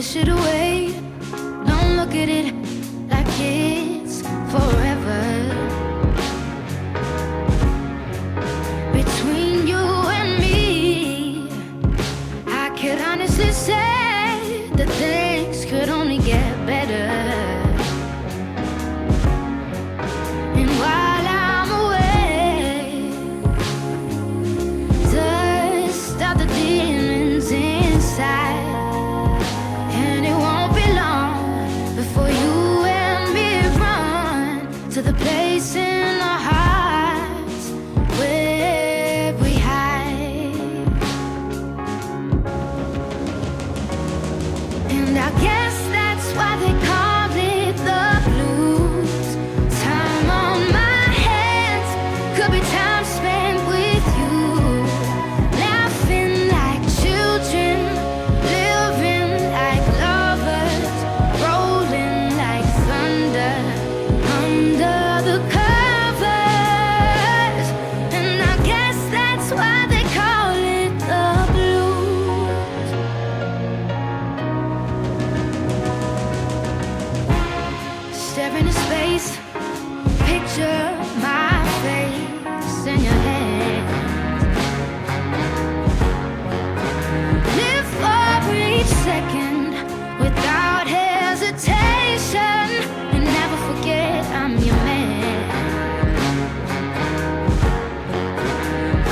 push it away. Don't look at it like it's forever. Between you and me, I could honestly say that things could only get better. And while I'm away, dust out the demons inside. And it won't be long before you and me run to the place in our hearts where we hide. And I guess that's why they call it the blues. Time on my hands could be time spent with you, laughing like children, living like lovers, rolling like thunder under the covers. And I guess that's why they call it the blues. Stare into space, picture my face in your hand. Live for each second without hesitation, and never forget I'm your man.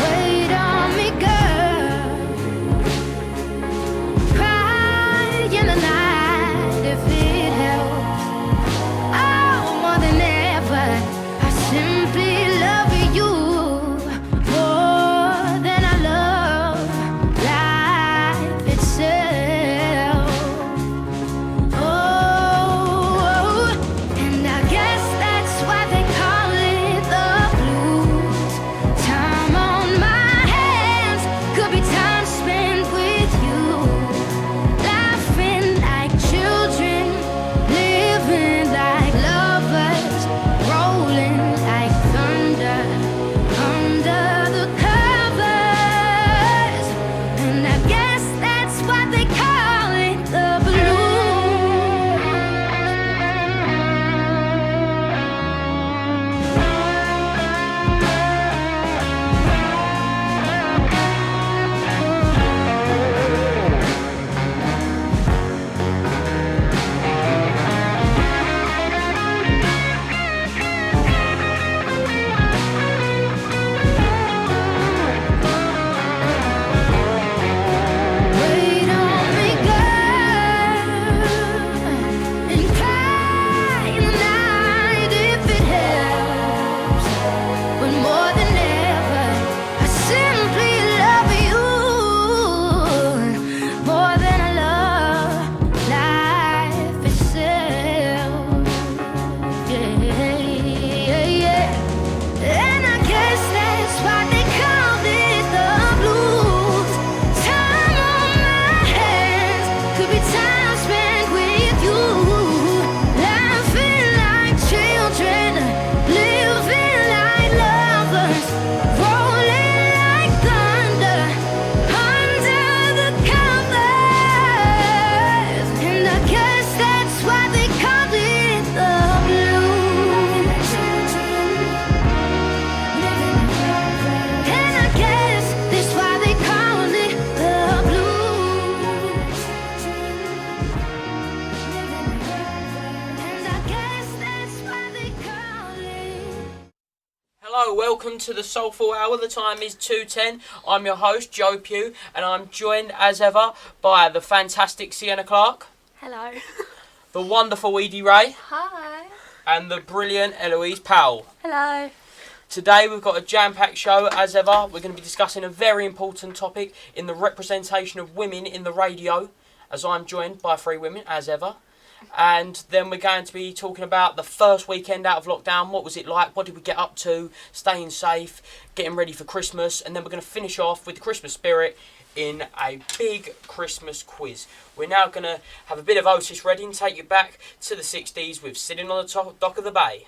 Wait on me, girl. Cry in the night if it helps. Oh, more than ever, I simply love you more than I love life itself. Oh, and I guess that's why they call it the blues. Time on my hands could be time spent with you, laughing like children, living like lovers, rolling like thunder under the covers. And I guess that's why they call it the blues. Wait on me, girl, and cry in the night if it helps. But more than ever, I simply love you more than I love life itself. Yeah. And I guess that's why they call it the blues. Time on my hands could be time spent with you, laughing like children, living like lovers, rolling like thunder under the covers. And I guess that's why they call it the blues. And I guess that's why they call it the blues. And I guess that's why they call it. Hello, welcome to the Soulful Hour. The time is 2:10. I'm your host, Joe Pugh, and I'm joined as ever by the fantastic Sienna Clark, Hello. the wonderful Edie Ray, Hi. and the brilliant Eloise Powell. Hello. Today we've got a jam-packed show as ever. We're going to be discussing a very important topic in the representation of women in the radio, as I'm joined by 3 women as ever. And then we're going to be talking about the first weekend out of lockdown. What was it like? What did we get up to? Staying safe, getting ready for Christmas. And then we're going to finish off with the Christmas spirit in a big Christmas quiz. We're now going to have a bit of Otis Redding, take you back to the 60s with Sitting on the Dock of the Bay.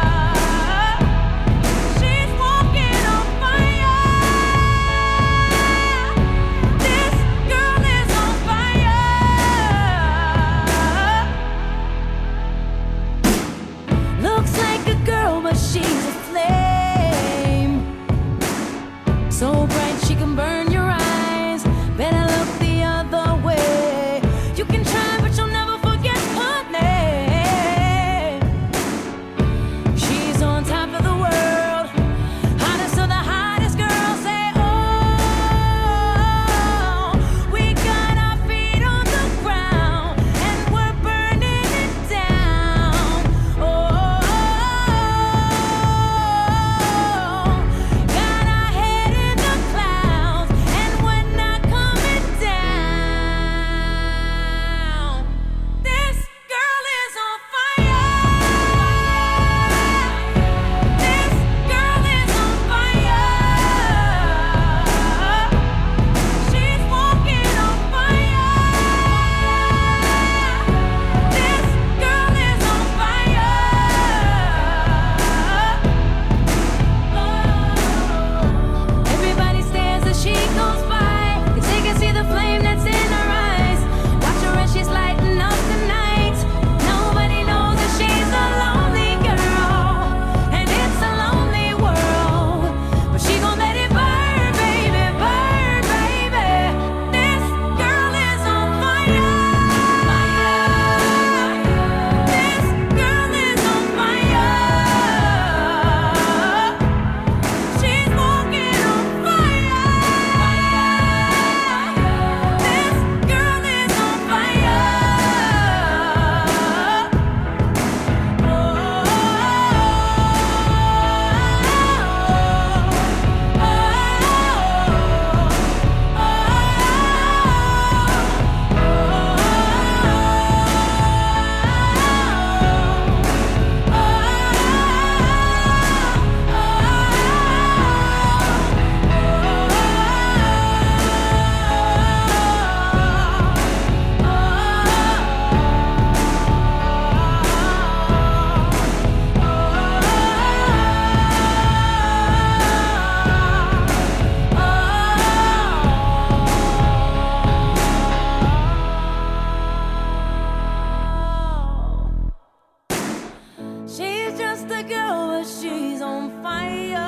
but she's on fire.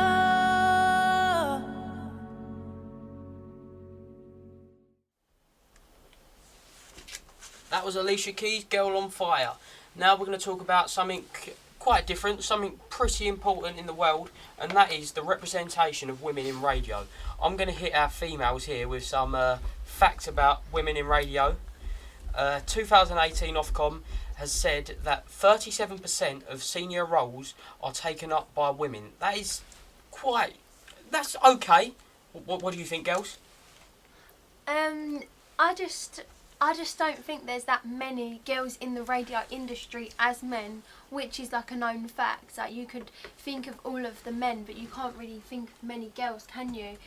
That was Alicia Keys, Girl on Fire. Now we're going to talk about something quite different, something pretty important in the world, and that is the representation of women in radio. I'm going to hit our females here with some facts about women in radio. 2018 Ofcom has said that 37% of senior roles are taken up by women. That's okay. What do you think, girls? I just don't think there's that many girls in the radio industry as men, which is like a known fact. Like, you could think of all of the men, but you can't really think of many girls, can you?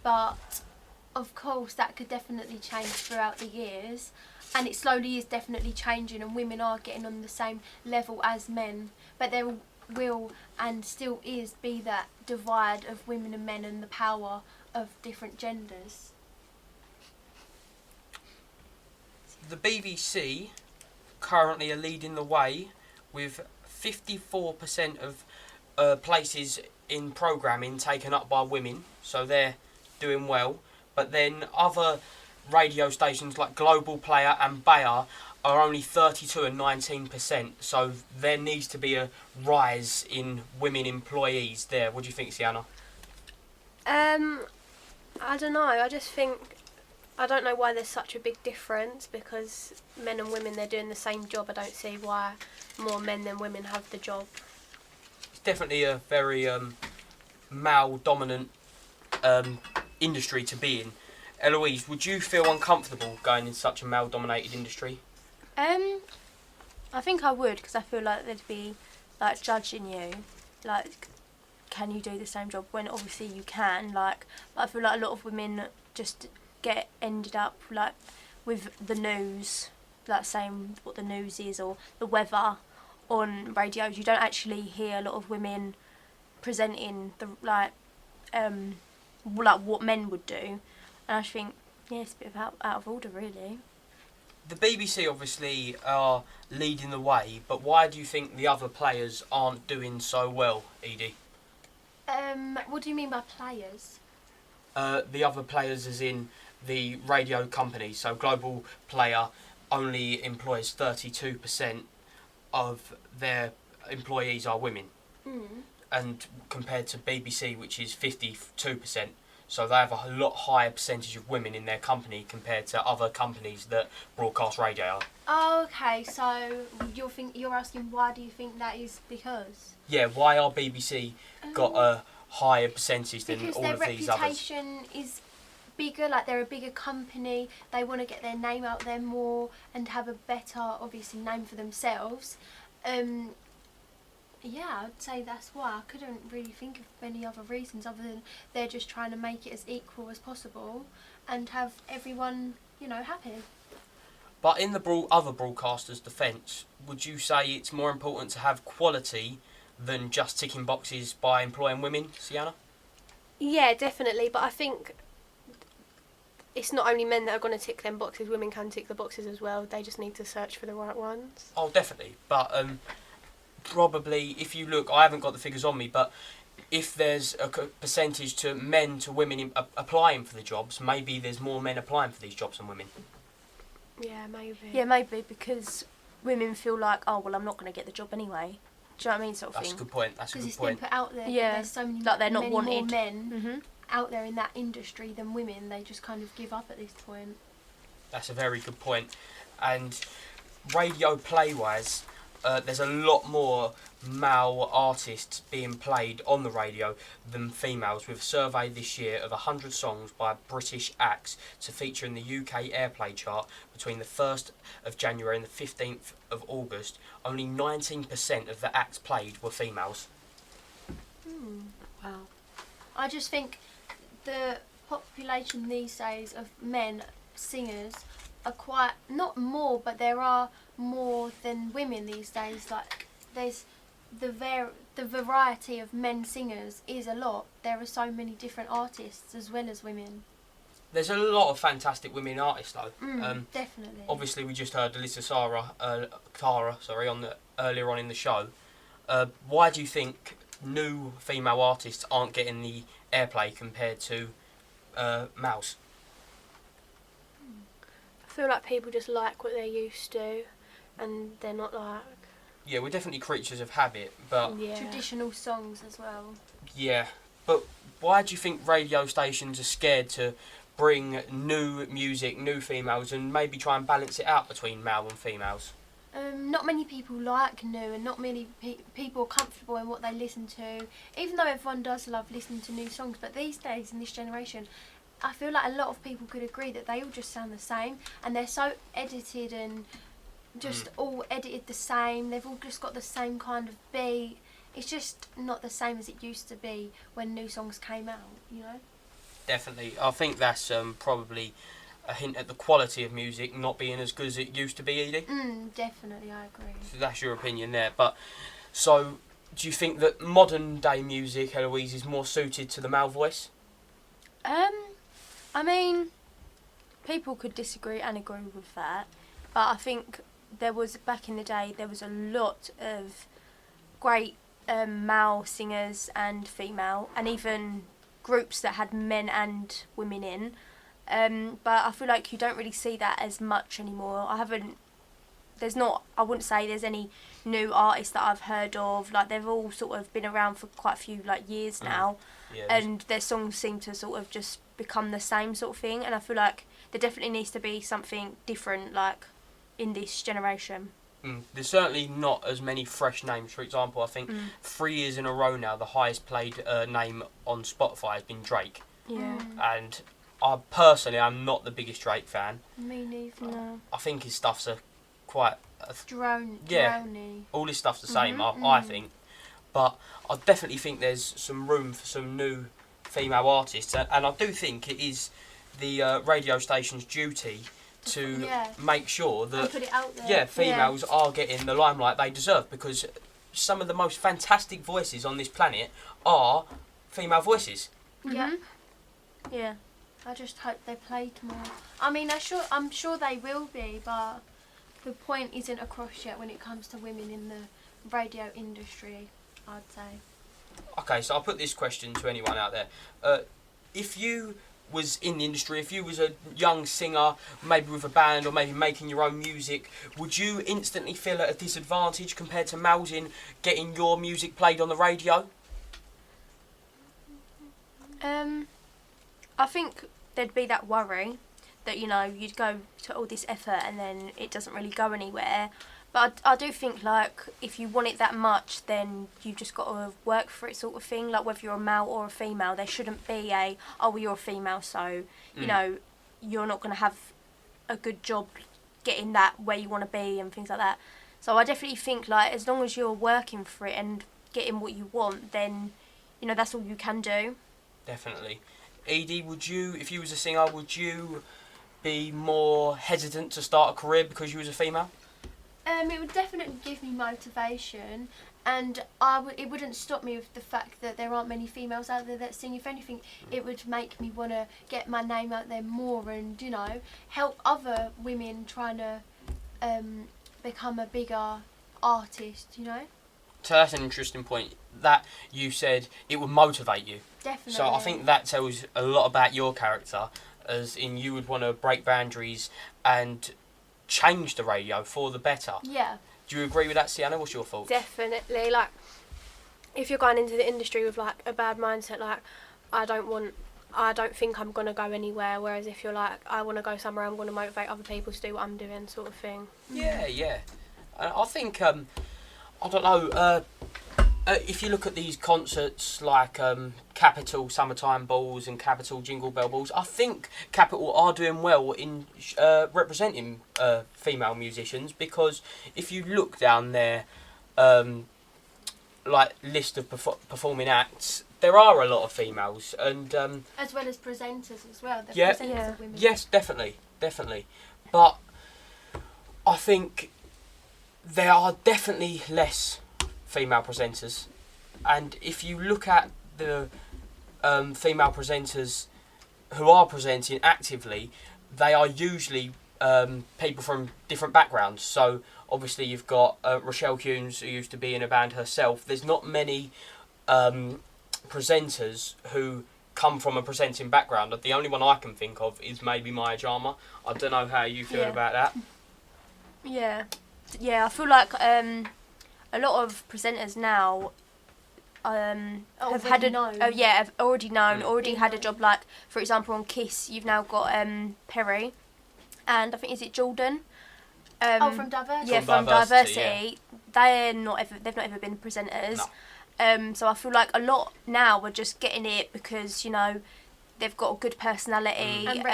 But of course that could definitely change throughout the years, and it slowly is definitely changing, and women are getting on the same level as men. But there will and still is be that divide of women and men and the power of different genders. The BBC currently are leading the way with 54% of places in programming taken up by women, so they're doing well. But then other radio stations like Global Player and Bayer are only 32 and 19%, so there needs to be a rise in women employees there. What do you think, Sienna? I don't know. I don't know why there's such a big difference, because men and women, they're doing the same job. I don't see why more men than women have the job. It's definitely a very male-dominant industry to be in. Eloise, would you feel uncomfortable going in such a male-dominated industry? I think I would, because I feel like they'd be like judging you, like, can you do the same job, when obviously you can. Like, but I feel like a lot of women just ended up like with the news, like saying what the news is or the weather on radios. You don't actually hear a lot of women presenting the like what men would do, and I just think, yeah, it's a bit out of order, really. The BBC obviously are leading the way, but why do you think the other players aren't doing so well, Edie? What do you mean by players? The other players as in the radio companies. So Global Player only employs 32% of their employees are women. And compared to BBC, which is 52%. So they have a lot higher percentage of women in their company compared to other companies that broadcast radio. Oh, okay. So you're asking, why do you think that is? Because? Yeah, why are BBC got a higher percentage than because all their of these others? reputation is bigger, like they're a bigger company, they want to get their name out there more and have a better, obviously, name for themselves. Yeah, I'd say that's why. I couldn't really think of any other reasons other than they're just trying to make it as equal as possible and have everyone, happy. But in the other broadcasters' defence, would you say it's more important to have quality than just ticking boxes by employing women, Sienna? Yeah, definitely. But I think it's not only men that are going to tick them boxes. Women can tick the boxes as well. They just need to search for the right ones. Oh, definitely. But probably, if you look, I haven't got the figures on me, but if there's a percentage to men to women applying for the jobs, maybe there's more men applying for these jobs than women. Yeah, maybe. Yeah, maybe, because women feel like, oh, well, I'm not going to get the job anyway. Do you know what I mean, sort of That's thing? a good point. That's a Because good it's point. been put out there. Yeah. There's so many, Like they're not many wanted. more men out there in that industry than women. They just kind of give up at this point. That's a very good point. And radio play-wise, there's a lot more male artists being played on the radio than females, with a survey this year of 100 songs by British acts to feature in the UK airplay chart between the 1st of January and the 15th of August. Only 19% of the acts played were females. Wow. I just think the population these days of men singers are quite, not more, but there are more than women these days. Like, there's the variety of men singers is a lot. There are so many different artists as well as women. There's a lot of fantastic women artists though. Definitely. Obviously, we just heard Alyssa Tara earlier on in the show. Why do you think new female artists aren't getting the airplay compared to males? I feel like people just like what they're used to, and they're not like. Yeah, we're definitely creatures of habit, but Yeah. Traditional songs as well. yeah. But why do you think radio stations are scared to bring new music, new females, and maybe try and balance it out between male and females? Not many people like new, and not many people are comfortable in what they listen to, even though everyone does love listening to new songs. But these days, in this generation, I feel like a lot of people could agree that they all just sound the same, and they're so edited and just all edited the same. They've all just got the same kind of beat. It's just not the same as it used to be when new songs came out, you know? Definitely. I think that's probably a hint at the quality of music not being as good as it used to be, Edie. Definitely, I agree. So that's your opinion there. But so, do you think that modern day music, Eloise, is more suited to the male voice? I mean, people could disagree and agree with that, but I think back in the day, there was a lot of great male singers and female, and even groups that had men and women in. But I feel like you don't really see that as much anymore. I wouldn't say there's any new artists that I've heard of. Like, they've all sort of been around for quite a few years now, Yeah, and their songs seem to sort of just become the same sort of thing. And I feel like there definitely needs to be something different, like, in this generation. There's certainly not as many fresh names. For example, I think 3 years in a row now, the highest played name on Spotify has been Drake. Yeah. And I personally, I'm not the biggest Drake fan. Me neither. No. I think his stuff's quite... Yeah. Drony. all his stuff's the same, I think. But I definitely think there's some room for some new female artists. And I do think it is the radio station's duty to make sure And that put it out there. females are getting the limelight they deserve, because some of the most fantastic voices on this planet are female voices. Yeah. Yeah. I just hope they played more. I mean, I'm sure they will be, but the point isn't across yet when it comes to women in the radio industry, I'd say. Okay, so I'll put this question to anyone out there. If you was in the industry, if you was a young singer, maybe with a band or maybe making your own music, would you instantly feel at a disadvantage compared to males in getting your music played on the radio? I think there'd be that worry that, you'd go to all this effort and then it doesn't really go anywhere. But I do think, if you want it that much, then you've just got to work for it sort of thing. Like, whether you're a male or a female, there shouldn't be you're a female, so, you're not going to have a good job getting that where you want to be and things like that. So I definitely think, as long as you're working for it and getting what you want, then, that's all you can do. Definitely. Edie, if you was a singer, would you be more hesitant to start a career because you was a female? It would definitely give me motivation, and it wouldn't stop me with the fact that there aren't many females out there that sing. If anything, it would make me want to get my name out there more and, help other women trying to become a bigger artist, So that's an interesting point. That you said it would motivate you. Definitely. So I think that tells a lot about your character, as in you would want to break boundaries and change the radio for the better. Yeah. Do you agree with that, Sienna? What's your thoughts? Definitely. If you're going into the industry with a bad mindset, I don't think I'm gonna go anywhere. Whereas if you're I want to go somewhere, I'm going to motivate other people to do what I'm doing, sort of thing. Yeah. I think I don't know. If you look at these concerts like Capital Summertime Balls and Capital Jingle Bell Balls, I think Capital are doing well in representing female musicians, because if you look down their list of performing acts, there are a lot of females, and as well as presenters as well. The Yeah. presenters are women. yes, definitely. But I think there are definitely less female presenters, and if you look at the female presenters who are presenting actively, they are usually people from different backgrounds. So obviously you've got Rochelle Humes, who used to be in a band herself. There's not many presenters who come from a presenting background. The only one I can think of is maybe Maya Jama. I don't know how you feel Yeah. about that. Yeah, I feel like a lot of presenters now have had a known. have already known, already Been had a known. job. Like for example, on Kiss, you've now got Perry, and I think is it Jordan. From Diversity. Yeah, From from Diversity, Diversity. They've not ever been presenters. No. So I feel like a lot now are just getting it because they've got a good personality And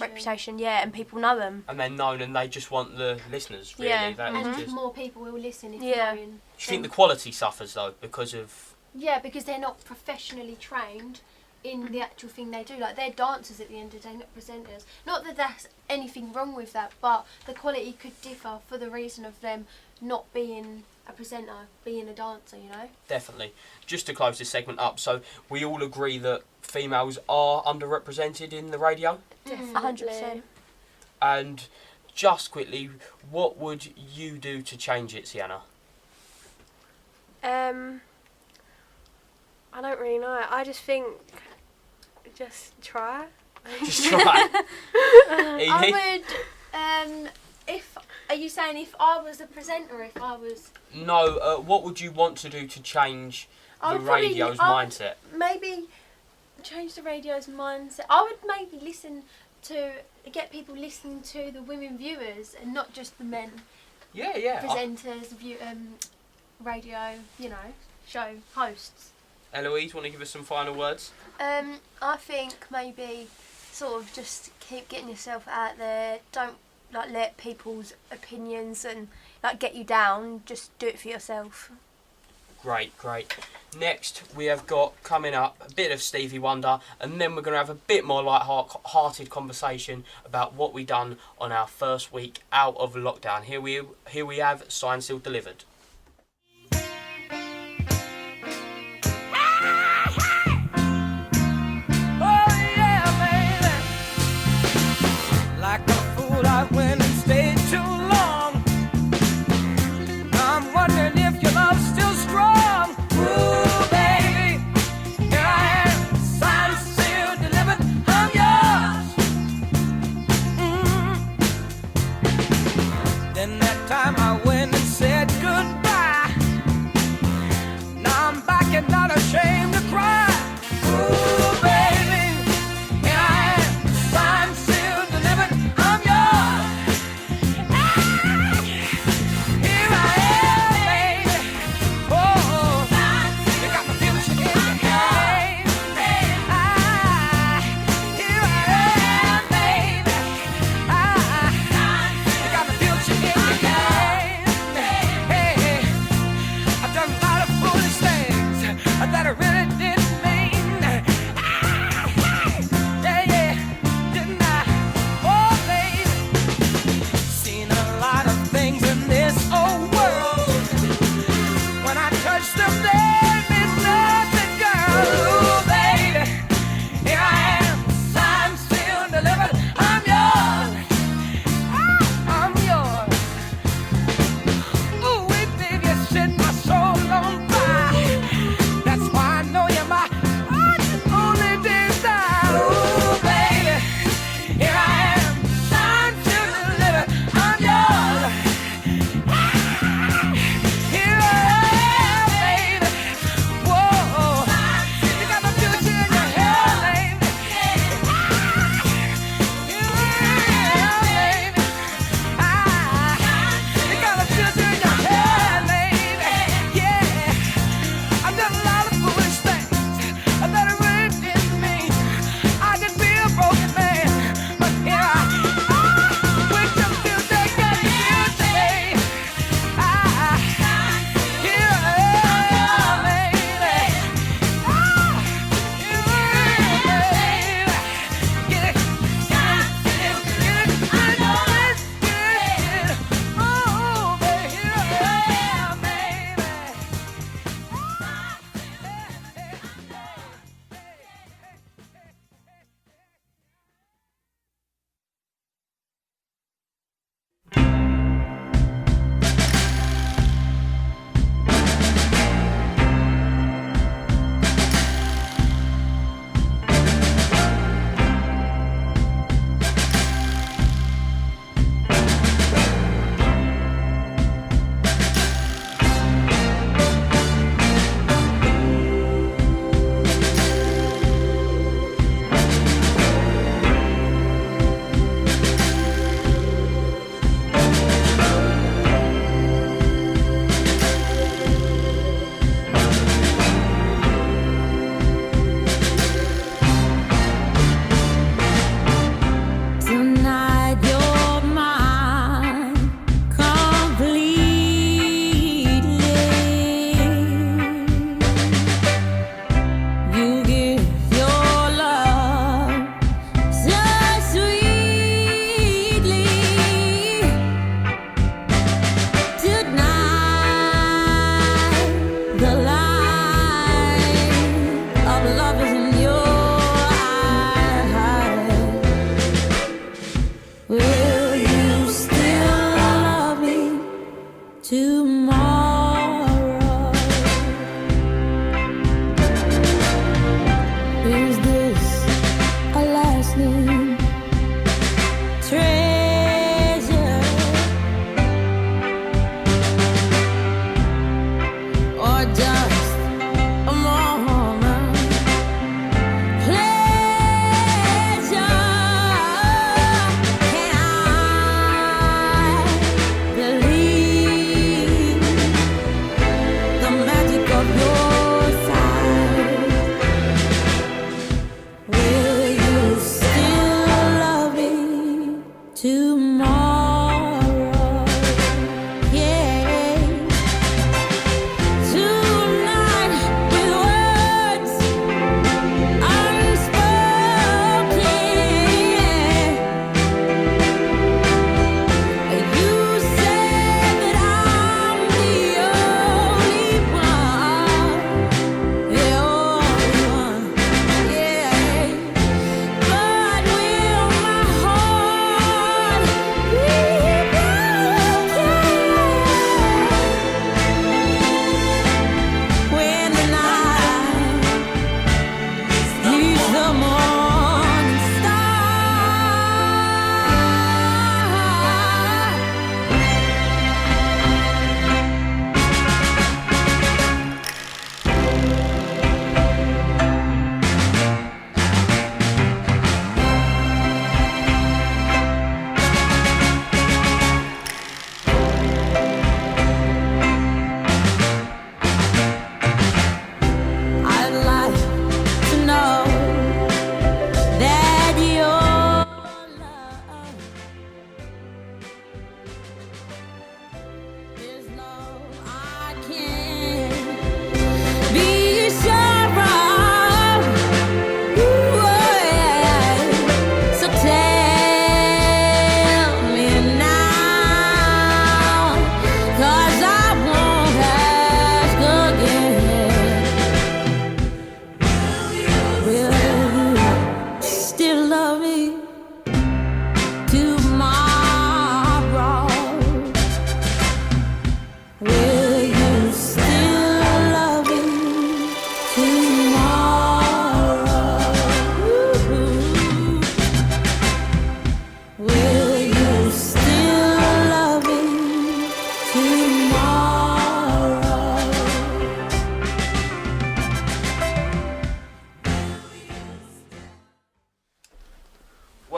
reputation. yeah, and people know them. And they're known and they just want the listeners, really. Yeah. That And is just... more people will listen if Yeah. known. Do you think the quality suffers, though, because of... Yeah, because they're not professionally trained in the actual thing they do. Like, they're dancers at the end of the day, not presenters. Not that there's anything wrong with that, but the quality could differ for the reason of them not being a presenter, being a dancer, you know? Definitely. Just to close this segment up, so we all agree that females are underrepresented in the radio? 100%. And just quickly, what would you do to change it, Sienna? I don't really know. I just think, just try. Just try. Edie? I would, are you saying if I was a presenter, if I was... No, what would you want to do to change I the would probably- radio's I would mindset? Maybe change the radio's mindset. I would maybe get people listening to the women viewers and not just the men Yeah. presenters, radio, show hosts. Eloise, want to give us some final words? I think maybe sort of just keep getting yourself out there. Don't let people's opinions and get you down. Just do it for yourself. Great. Next, we have got coming up a bit of Stevie Wonder, and then we're going to have a bit more light-hearted conversation about what we done on our first week out of lockdown. Here we have Signed, Sealed, Delivered. Like a fool, I went and stayed too long. I'm wondering if your love's still strong. Ooh, baby, here I am, signed, sealed, delivered. I'm yours. Then that time I went and said goodbye.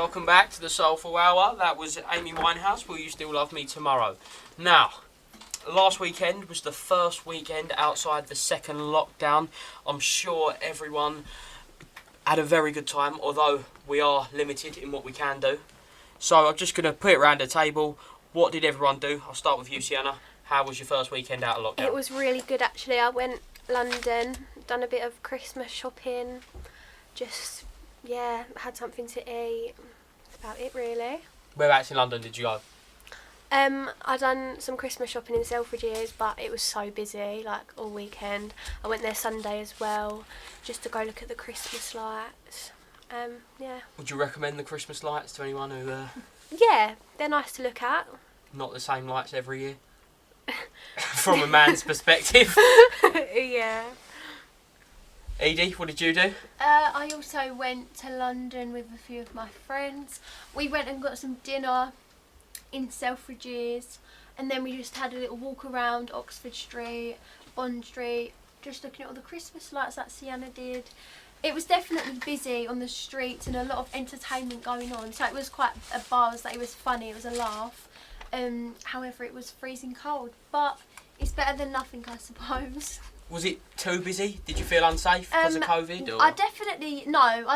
Welcome back to the Soulful Hour. That was Amy Winehouse, Will You Still Love Me Tomorrow? Now, last weekend was the first weekend outside the second lockdown. I'm sure everyone had a very good time, although we are limited in what we can do. So I'm just going to put it around the table. What did everyone do? I'll start with you, Sienna. How was your first weekend out of lockdown? It was really good actually. I went London, done a bit of Christmas shopping, just had something to eat. That's about it really. Whereabouts in London did you go? I done some Christmas shopping in Selfridges, but it was so busy, like all weekend. I went there Sunday as well, just to go look at the Christmas lights. Would you recommend the Christmas lights to anyone who Yeah, they're nice to look at. not the same lights every year? From a man's perspective. Yeah. Edie, what did you do? I also went to London with a few of my friends. We went and got some dinner in Selfridges, and then we just had a little walk around Oxford Street, Bond Street, just looking at all the Christmas lights that Sienna did. It was definitely busy on the streets and a lot of entertainment going on, so it was quite a buzz. Like, it was funny, it was a laugh. However, it was freezing cold, but it's better than nothing, I suppose. Was it too busy? Did you feel unsafe because of COVID? Or? I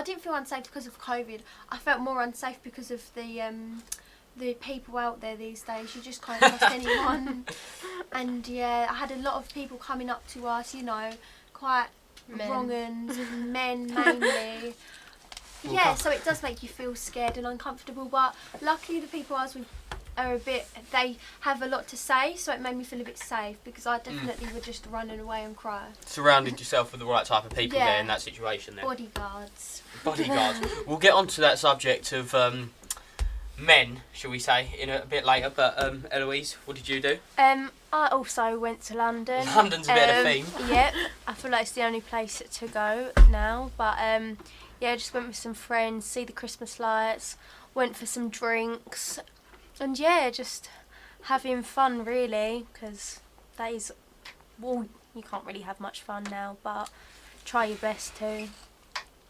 didn't feel unsafe because of COVID. I felt more unsafe because of the people out there these days. You just can't trust anyone. And yeah, I had a lot of people coming up to us, quite wrong uns, men mainly. Yeah, so it does make you feel scared and uncomfortable, but luckily the people I was with they have a lot to say, so it made me feel a bit safe, because I definitely would just run away and cry. Surrounded yourself with the right type of people there Yeah. in that situation then. Bodyguards. Bodyguards. We'll get on to that subject of men, shall we say, in a bit later, but Eloise, what did you do? I also went to London. London's a bit of a theme. Yep, I feel like it's the only place to go now, but just went with some friends, see the Christmas lights, went for some drinks, and just having fun really, because that is, well, you can't really have much fun now, but try your best to.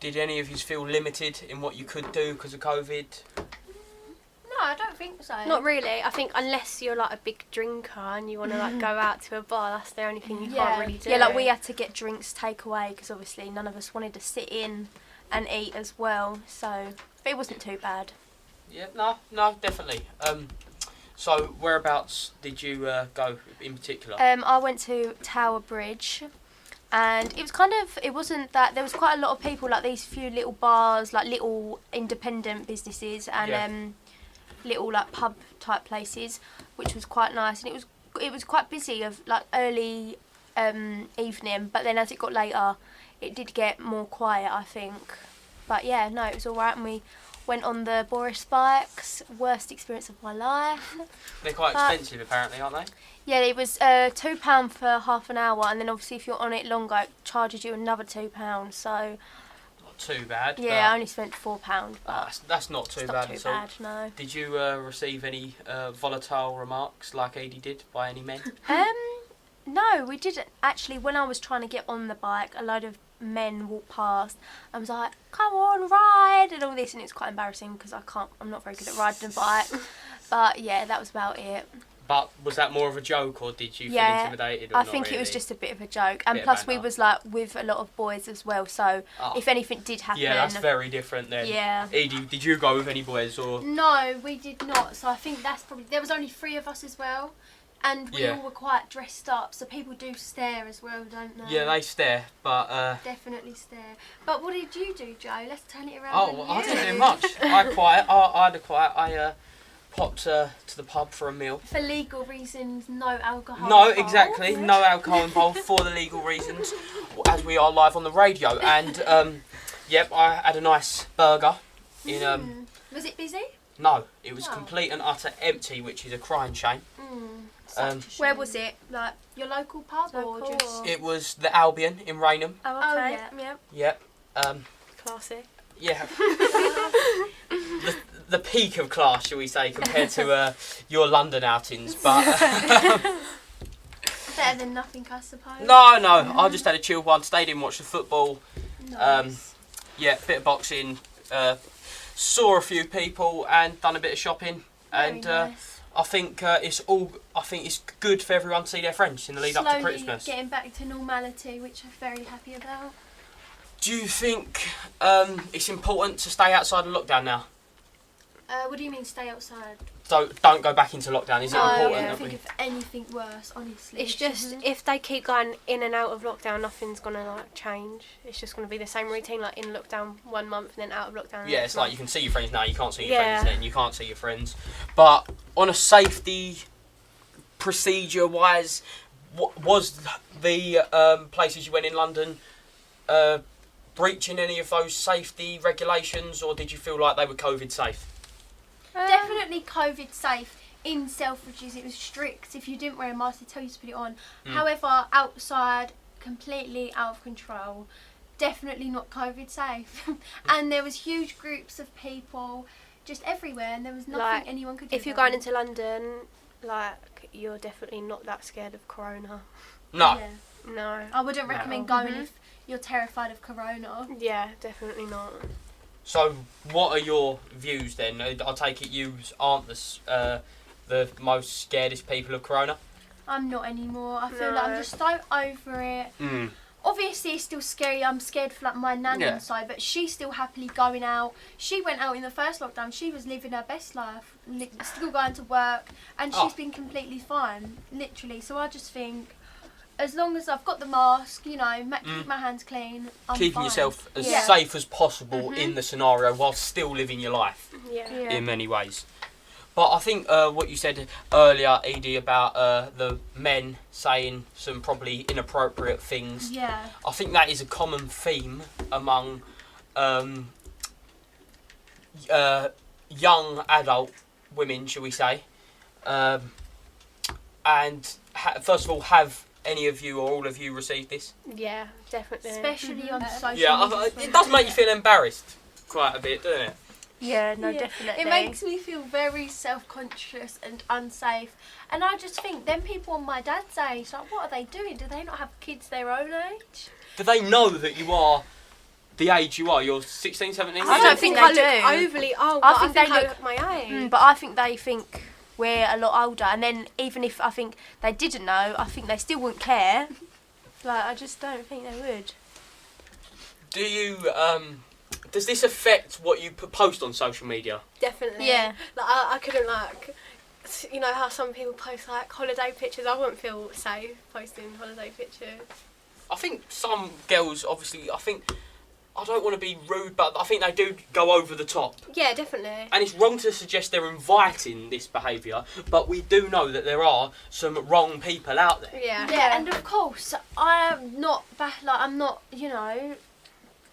Did any of you feel limited in what you could do because of COVID? No, I don't think so. Not really. I think unless you're like a big drinker and you want to like go out to a bar, that's the only thing you can't really do. Yeah, like we had to get drinks takeaway because obviously none of us wanted to sit in and eat as well. So it wasn't too bad. Yeah, no, definitely. So whereabouts did you go in particular? I went to Tower Bridge, and it wasn't that, there was quite a lot of people, like these few little bars, like little independent businesses, and little like pub type places, which was quite nice, and it was quite busy of like early evening, but then as it got later it did get more quiet, I think. But yeah, no, it was alright, and we went on the Boris bikes. Worst experience of my life. They're quite expensive apparently, aren't they? Yeah, it was £2 for half an hour, and then obviously if you're on it longer it charges you another £2, so Not too bad. yeah, I only spent £4, but that's not too it's bad not at too all. bad, no. Did you receive any volatile remarks like Edie did by any men? No, we didn't. Actually, when I was trying to get on the bike, a load of men walked past. I was like, come on, ride, and all this, and it's quite embarrassing because I'm not very good at riding a bike. But yeah, that was about it. But was that more of a joke, or did you feel intimidated? Or I not think really? it was just a bit of a joke, and Bit of plus we banter. was like with a lot of boys as well, so if anything did happen, Yeah, that's very different then. Yeah. Edie, did you go with any boys or? No, we did not. So I think that's probably, there was only 3 of us as well, and we all were quite dressed up. So people do stare as well, don't they? Yeah, they stare, but. Definitely stare. But what did you do, Joe? Let's turn it around. Oh, on well, I you. didn't do much. I had a quiet. I popped to the pub for a meal. For legal reasons, no alcohol. No, involved. exactly. No alcohol involved for the legal reasons, as we are live on the radio. And I had a nice burger. Was it busy? No, it was Oh. complete and utter empty, which is a crying shame. Such a shame. Where was it? Like, Your local pub or Local just? or- It was the Albion in Rainham. oh, Oh, okay, yeah. yep, Yep. classy. Yeah. the peak of class, shall we say, compared to your London outings. But Better than nothing, I suppose. no, I just had a chill one. Stayed in, watched the football. Nice. Yeah, bit of boxing. saw a few people and done a bit of shopping, Very and nice. I think it's good for everyone to see their friends in the lead up to Slowly Christmas. getting back to normality, which I'm very happy about. Do you think it's important to stay outside of lockdown now? What do you mean stay outside? Don't go back into lockdown. Is it No, I important? don't that think we... of anything worse, honestly. It's just if they keep going in and out of lockdown, nothing's gonna like change. It's just gonna be the same routine, like in lockdown 1 month and then out of lockdown. the Yeah, next it's like month. you can see your friends now. You can't see your Yeah. friends then. You can't see your friends. But on a safety procedure wise, was the places you went in London breaching any of those safety regulations, or did you feel like they were COVID safe? Definitely COVID safe. In Selfridges, it was strict. If you didn't wear a mask, they tell you to put it on. However, outside, completely out of control. Definitely not COVID safe. And there was huge groups of people just everywhere, and there was nothing Like, anyone could do. If you're about going it. into London, like you're definitely not that scared of Corona. No. Yeah. No. I wouldn't No. recommend going if you're terrified of Corona. Yeah, definitely not. So, what are your views then? I take it you aren't the most scaredest people of Corona? I'm not anymore. I feel like I'm No. just so over it. Obviously, it's still scary. I'm scared for like my nan Yeah. inside, but she's still happily going out. She went out in the first lockdown. She was living her best life, still going to work, and she's been completely fine, literally. So I just think, as long as I've got the mask, you know, keep my hands clean, I'm Keeping fine. yourself as Yeah. safe as possible in the scenario while still living your life Yeah. Yeah. in many ways. But I think what you said earlier, Edie, about the men saying some probably inappropriate things, Yeah. I think that is a common theme among young adult women, shall we say. And first of all, have any of you or all of you received this? Yeah, definitely. Especially on social Yeah, media. it does make you feel embarrassed quite a bit, doesn't it? Yeah, no, Yeah. definitely. It makes me feel very self-conscious and unsafe. And I just think, them people on my dad's age, like, what are they doing? Do they not have kids their own age? Do they know that you are the age you are? You're 16, 17? I don't think I they look do. overly old. I but think I they look- look my age. But I think they think we're a lot older, and then even if I think they didn't know, I think they still wouldn't care. Like, I just don't think they would. Do you, does this affect what you post on social media? Definitely. Yeah. Like I couldn't like, you know how some people post like holiday pictures. I wouldn't feel safe posting holiday pictures. I think some girls, obviously, I don't want to be rude, but I think they do go over the top. Yeah, definitely. And it's wrong to suggest they're inviting this behaviour, but we do know that there are some wrong people out there. Yeah. Yeah, and of course, I'm not, I'm not, you know,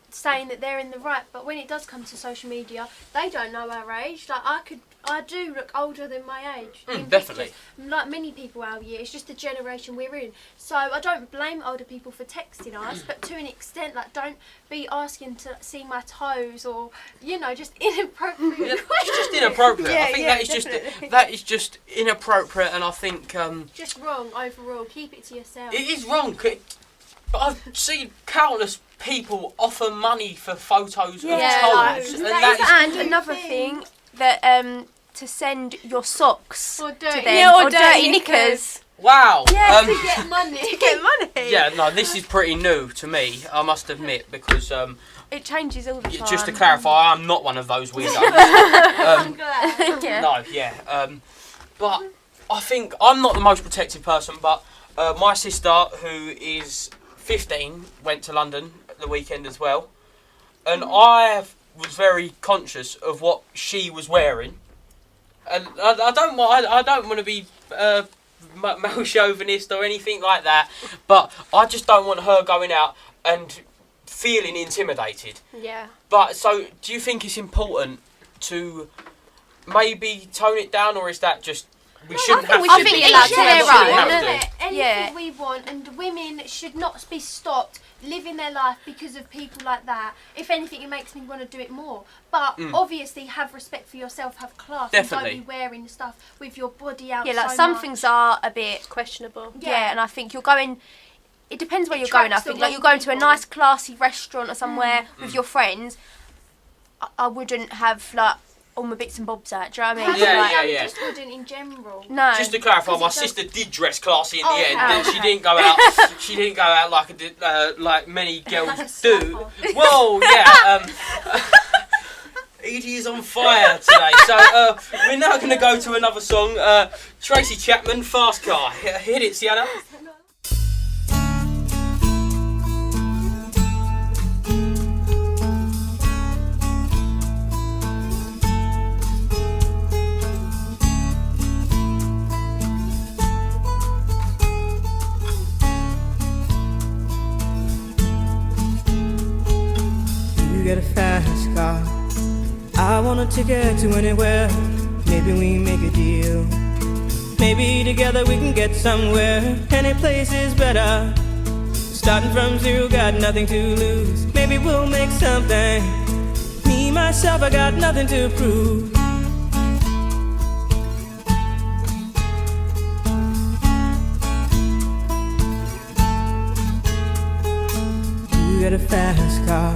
saying that they're in the right, but when it does come to social media, they don't know our age. Like, I do look older than my age. in Definitely. pictures. Like many people our year, it's just the generation we're in. So I don't blame older people for texting us, but to an extent, like, don't be asking to see my toes or, you know, just inappropriate It's questions. just inappropriate. I think yeah, that is just inappropriate, and I think Just wrong overall. Keep it to yourself. it is wrong. But I've seen countless people offer money for photos Yeah, of like, toes, And another thing, that to send your socks Or to dirty. them, Yeah, or or dirty dirty knickers. wow. Yeah, to get money. Get money. Yeah, no, this is pretty new to me, I must admit, because It changes all the time. just to clarify, I'm not one of those weirdos. I'm glad. Yeah. No, yeah. But I think I'm not the most protective person, but my sister, who is 15, went to London at the weekend as well, and I was very conscious of what she was wearing, and I don't want to be male chauvinist or anything like that, but I just don't want her going out and feeling intimidated. Yeah. But so, do you think it's important to maybe tone it down, or is that just we shouldn't have we to should be be allowed to we their shouldn't own. have to. Yeah, anything Yeah. we want, and women should not be stopped living their life because of people like that. If anything, it makes me want to do it more. But obviously, have respect for yourself, have class, Definitely. and don't be wearing stuff with your body out. Yeah, like so some much. things are a bit Questionable. Yeah, and I think you're going. It depends where you're going. I attracts the think like you're wrong going to a people. nice, classy restaurant or somewhere with your friends. I wouldn't have like all my bits and bobs out. Do you know what I mean? Yeah, Like, yeah, yeah. Just wouldn't in general. No. Just to clarify, my Because it sister did dress classy in the Oh, end. okay. And she didn't go out. She didn't go out like many girls do. Slapper. Well, yeah. Edie is on fire today. So we're now going to go to another song. Tracy Chapman, Fast Car. Hit it, Sienna. You get a fast car, I want a ticket to anywhere. Maybe we make a deal. Maybe together we can get somewhere. Any place is better. Starting from zero, got nothing to lose. Maybe we'll make something. Me, myself, I got nothing to prove. You get a fast car,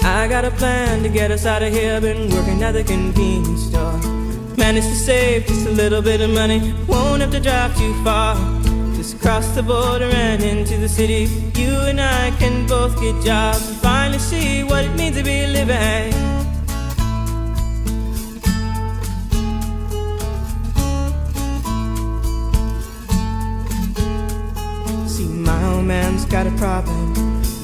I got a plan to get us out of here. Been working at the convenience store. Managed to save just a little bit of money. Won't have to drive too far. Just cross the border and into the city. You and I can both get jobs and finally see what it means to be living. See, my old man's got a problem.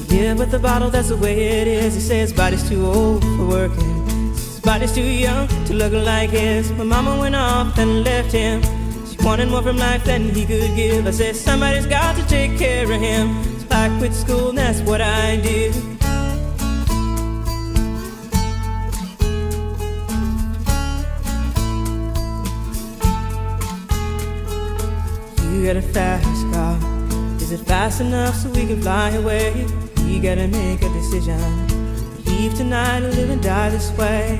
Yeah, with the bottle, that's the way it is. He says his body's too old for working. His body's too young to look like his. My mama went off and left him. She wanted more from life than he could give. I said somebody's got to take care of him. So I quit school and that's what I did. You got a fast car. Is it fast enough so we can fly away? We gotta make a decision. Leave tonight or live and die this way.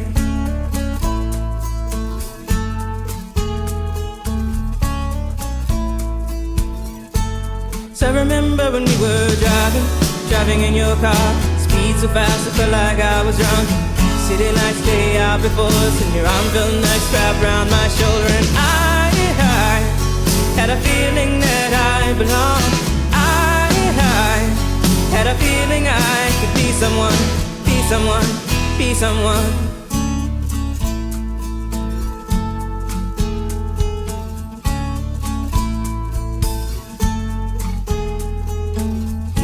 So I remember when we were driving in your car. Speed so fast I felt like I was drunk. City lights stay out before us, and your arm felt nice wrapped around my shoulder. And I had a feeling that I belonged. I had a feeling I could be someone, be someone, be someone.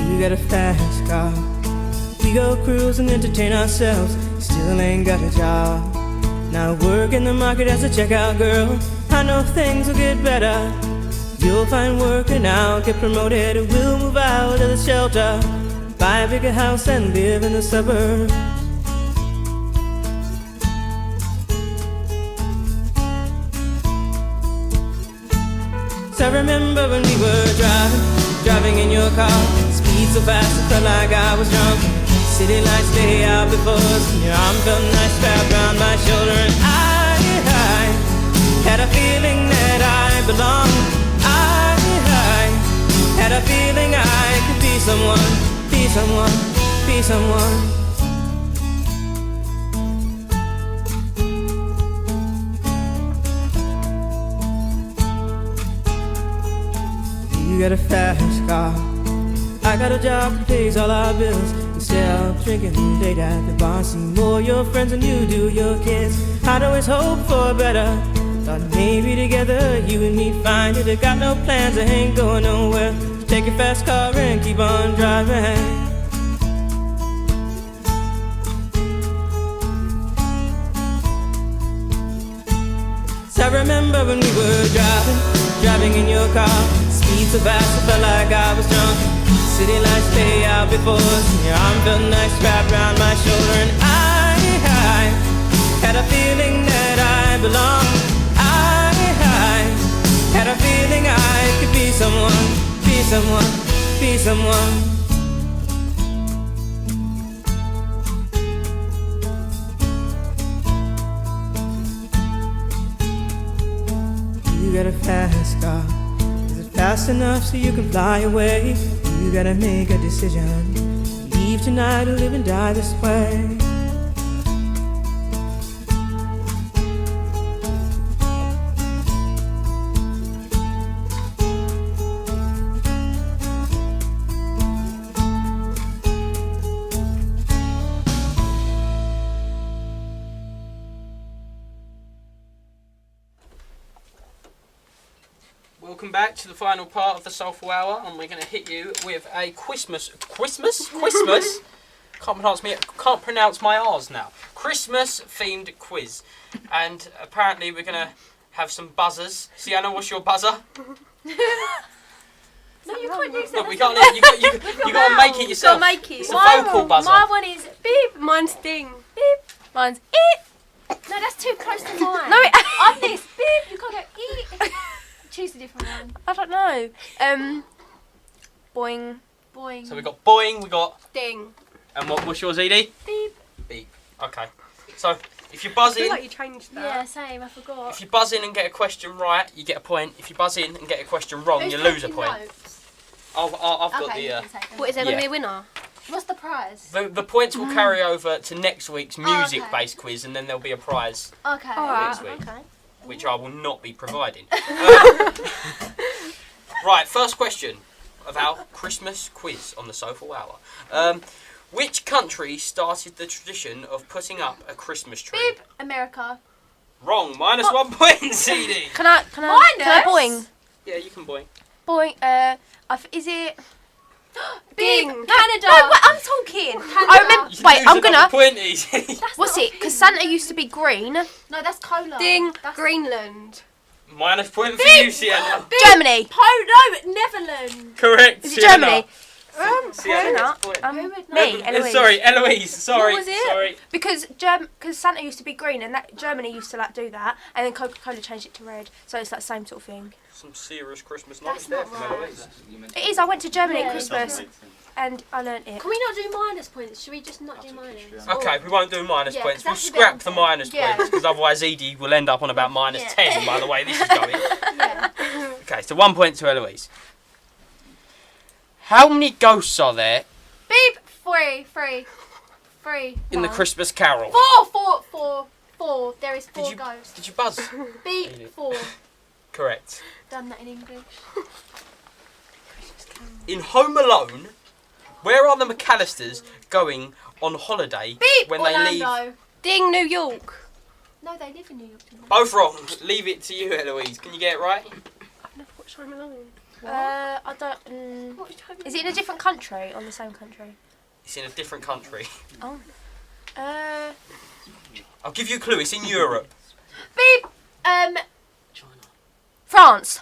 You got a fast car. We go cruise and entertain ourselves. Still ain't got a job. Now work in the market as a checkout girl. I know things will get better. You'll find work and I'll get promoted. We'll move out of the shelter, buy a bigger house and live in the suburbs. So I remember when we were driving in your car. Speed so fast I felt like I was drunk. City lights lay out before us, and your arm felt nice wrapped around my shoulder. And I had a feeling that I belonged. I had a feeling I could be someone, be someone, be someone. You got a fast car, I got a job that pays all our bills. Instead of drinking late at the bar, see more your friends than you do your kids. I'd always hope for better. Thought maybe together you and me find it. I got no plans, I ain't going nowhere. So take your fast car and keep on driving. So I remember when we were driving in your car. Speed so fast I felt like I was drunk. City lights lay out before us, and your arm felt nice wrapped around my shoulder. And I had a feeling that I belonged. I had a feeling I could be someone, be someone, be someone. You got a fast car. Is it fast enough so you can fly away? You gotta make a decision. Leave tonight or live and die this way. welcome back to the final part of the Soulful Hour, and we're going to hit you with a Christmas. Can't pronounce my R's now. Christmas themed quiz, and apparently we're going to have some buzzers. Sienna, what's your buzzer? No, you can't use Look, that. we can't. You got to make it yourself. Gotta make it. It's a vocal buzzer. My one is beep. Mine's ding. Beep. Mine's eep. No, that's too close to mine. No, On this beep, you can't go eat. Choose a different one. I don't know. Boing. Boing. So we got boing, we got, Ding. and what's yours, Edie? Beep. Beep. Okay. So if you buzz I feel in, like you changed that. Yeah, same. I forgot. if you buzz in and get a question right, you get a point. If you buzz in and get a question wrong, Who's you lose a taking point. notes? I've got Okay, the. you can take them. What, is there going to Yeah. be a winner? What's the prize? The points will carry over to next week's music-based quiz, and then there'll be a prize, Okay. Alright. Next week. Okay. which I will not be providing. Right, first question of our Christmas quiz on the Soulful Hour. Which country started the tradition of putting up a Christmas tree? Beep. America. Wrong. -1 point, CD. Can I boing? Yeah, you can boing. Boing. Is it? Ding. Canada. No, wait, I'm talking. Canada. I remember. You Wait, lose I'm another gonna. point, Easy. What's it? Because Santa used to be green. No, that's cola. Ding. That's Greenland. -point for you, Sienna. Germany. No, Netherlands. Correct. Is it Sienna. Germany? Sienna gets a point. Who would know? Me, Eloise. Sorry, Eloise. Sorry. What was it? Sorry. Because Santa used to be green, and that Germany used to like do that, and then Coca-Cola changed it to red, so it's that same sort of thing. Some serious Christmas knowledge That's there not from right. Eloise. It is. I went to Germany Yeah. at Christmas, and I learnt it. Can we not do minus points? Should we just not do minus? Okay, we won't do minus Yeah, points. 'cause We'll that's a bit scrap the unfair. minus Yeah. points because otherwise Edie will end up on about -10 by the way this is going. Yeah. Okay, so 1 point to Eloise. How many ghosts are there Beep. Three. in the One. Christmas Carol? Four. There is four you- ghosts. Did you buzz? Beep. 4. Correct. Done that in English. In Home Alone, where are the McAllisters going on holiday Beep. when Orlando. they leave? Ding, New York. No, they live in New York. Don't they? Both wrong. Leave it to you, Eloise. Can you get it right? I've never watched Home Alone. What? I don't. What was Home Is it in a different country or the same country? It's in a different country. Oh. I'll give you a clue. It's in Europe. Beep. France.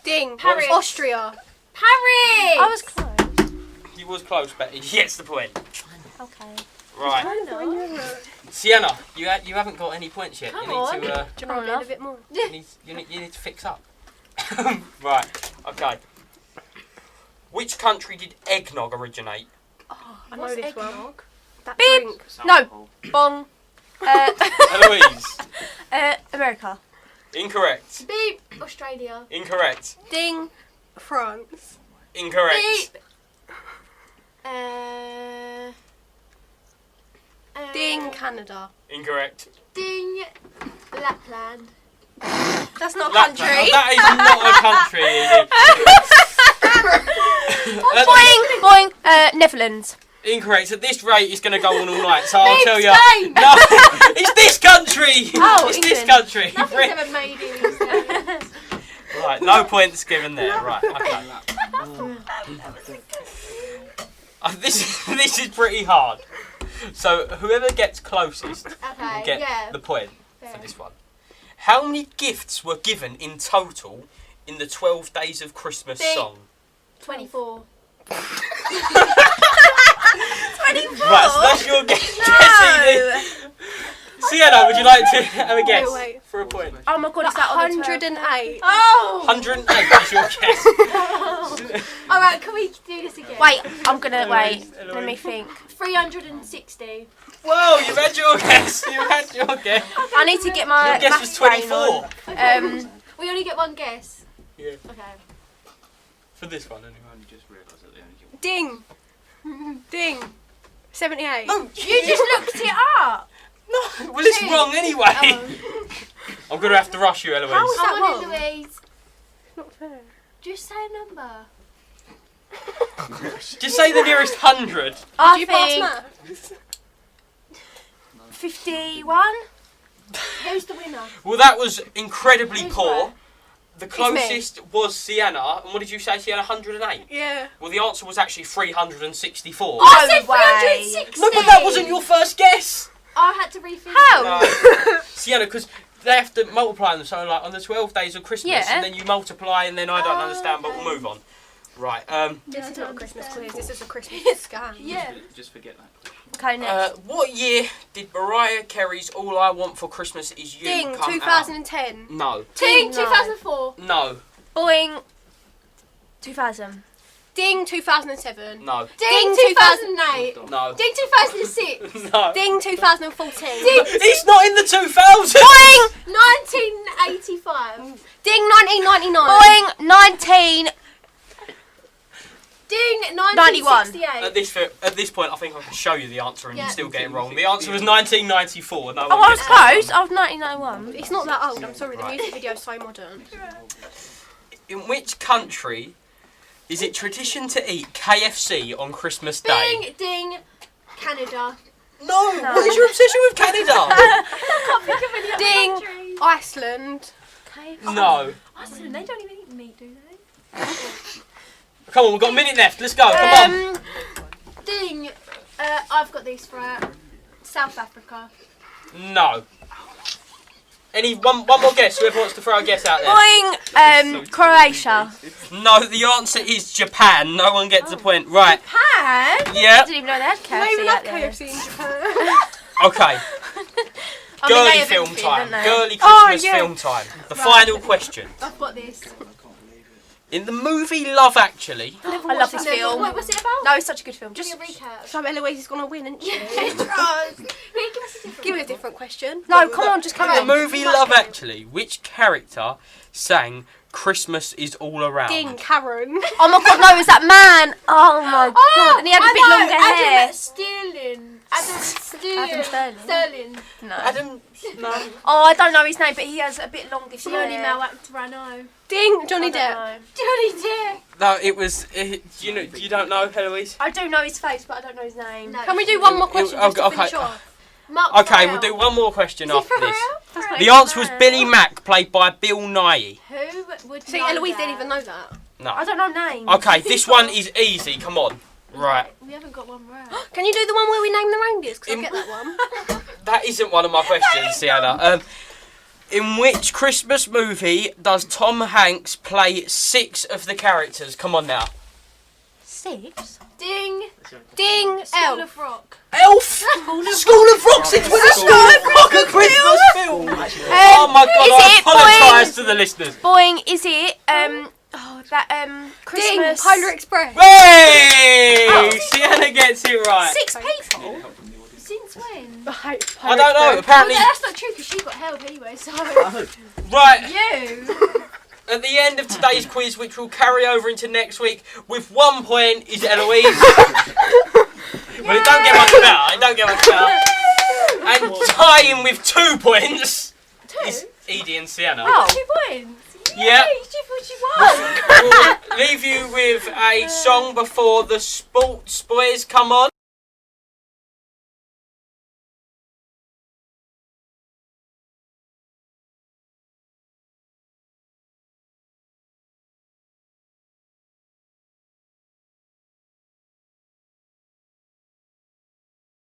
Ding. Paris. Austria. Paris. I was close. You was close, Betty. He gets the point. Okay. Right. Sienna, you haven't got any points yet. Come you on. need to Do you want a bit more? you need to fix up. Right. Okay. Which country did eggnog originate? I What's know this one. eggnog? That drink. No. Bong. Eloise. America. Incorrect. Beep. Australia. Incorrect. Ding. France. Incorrect. Beep. Ding. Canada. Incorrect. Ding. Lapland. That's not a That- country. That is not a country, Edie. Boing. Netherlands. Incorrect. At this rate, it's going to go on all night. So I'll tell you. Spain. No, it's this country. Oh, it's this England. country. Nothing's ever made in these days. Right, no points given there. Right, okay. This is pretty hard. So whoever gets closest Okay. will get Yeah. the point Fair. for this one. How many gifts were given in total in the 12 Days of Christmas Big. song? 24. Right, so that's your guess. Edie. Sienna, would you like to have a guess wait. for a point? Oh my god, is that 108? Oh! 108 is your guess. Alright, can we do this again? Wait, I'm gonna wait. Eloise. Let me think. 360. Whoa, you've had your guess. You've had your guess. I need to get my Your guess was maths brain 24. on. We only get one guess. Yeah. Okay. For this one, anyway. Ding. Ding. 78. No, You just looked it up. No, well, it's wrong anyway. I'm going to have to rush you, Eloise. How is that I'm on wrong? Louise. Not fair. Just say a number. Just say the nearest 100. I you pass think maths? 51. Who's the winner? Well, that was incredibly Who's poor. where? The closest was Sienna, and what did you say, Sienna? 108? Yeah. Well, the answer was actually 364. I said way. 360. No, but that wasn't your first guess! I had to rethink. How? No. Sienna, because they have to multiply them, so like on the 12 days of Christmas, Yeah. and then you multiply, and then I don't understand, but we'll move on. Right, This is not a Christmas quiz. This is a Christmas scam. Yeah. Just forget that. Okay, next. what year did Mariah Carey's All I Want for Christmas Is You Ding, come 2010. out? No. Ding, No. 2004. No. Boing. 2000. Ding, 2007. No. Ding, 2008. No. Ding, 2006. No. Ding, 2014. It's not in the 2000s! Boing! 1985. Ding, 1999. Boing. 19. Ding, 91. 1968. At this point, I think I can show you the answer and Yeah. you still get it wrong. The answer was 1994. No Oh, one I was gets that. close. I was 1991. It's not that old. I'm sorry. The Right. music video's so modern. In which country is it tradition to eat KFC on Christmas Day? Ding, ding, Canada. No. What is your obsession with Canada? Ding, Iceland. No. Iceland, they don't even eat meat, do they? Come on, we've got a minute left. Let's go. Come on. Ding, I've got these for South Africa. No. One more guess. Whoever wants to throw a guess out there. Boing. Croatia. No, the answer is Japan. No one gets a point. Right. Pan? Yeah. I didn't even know they had They KFC even out have there. KFC in Japan. Okay. I mean, Girly they have film everything, time. don't they? Girly Oh, Christmas yeah. film time. The final question. I've got this. In the movie Love Actually, I love this film. Wait, what's it about? No, it's such a good film. Give Just me a recap. So Eloise is gonna win, isn't she? Give us a different Give me a different question. no, come on, just come in the on. movie Love Actually, which character sang "Christmas is all around"? Ding, Karen. Oh my god, no, it was that man. Oh my god, and he had a bit longer hair. Adam Sterling. Adam Sterling? Sterling. No. Adam. No. Oh, I don't know his name, but he has a bit longish The only hair. male actor I know. Ding, Johnny I don't Depp. know. Johnny Depp. No, it was. You don't know, Eloise? I do know his face, but I don't know his name. No. Can we do one more question just to okay. finish off? Mark Okay, Farrell. we'll do one more question after Is he this. Farrell? The answer was Billy Mack, played by Bill Nighy. Who would See, know Eloise that? didn't even know that. No. I don't know names. Okay, this one is easy. Come on. Right. We haven't got one right. Can you do the one where we name the reindeers? Because I In- get that one. That isn't one of my questions, Sienna. In which Christmas movie does Tom Hanks play 6 of the characters? Come on now. 6? Ding. Ding, School Elf. of Rock. Elf! School of Rock! It was a School of Rock, a Christmas film! Oh my god, is I it apologise to the listeners. Boing, is it, Christmas? Ding, Polar Express. Hey! Sienna gets it right. 6 people. Since when? I don't know, apparently. Well, that's not true because she got help anyway. So Right, you. at the end of today's quiz, which will carry over into next week, with 1 point is Eloise. Well, it don't get much better. It don't get much better. And tying with 2 points is Edie and Sienna. Oh. 2 points. Yeah. She thought she won. We'll leave you with a song before the sports boys come on.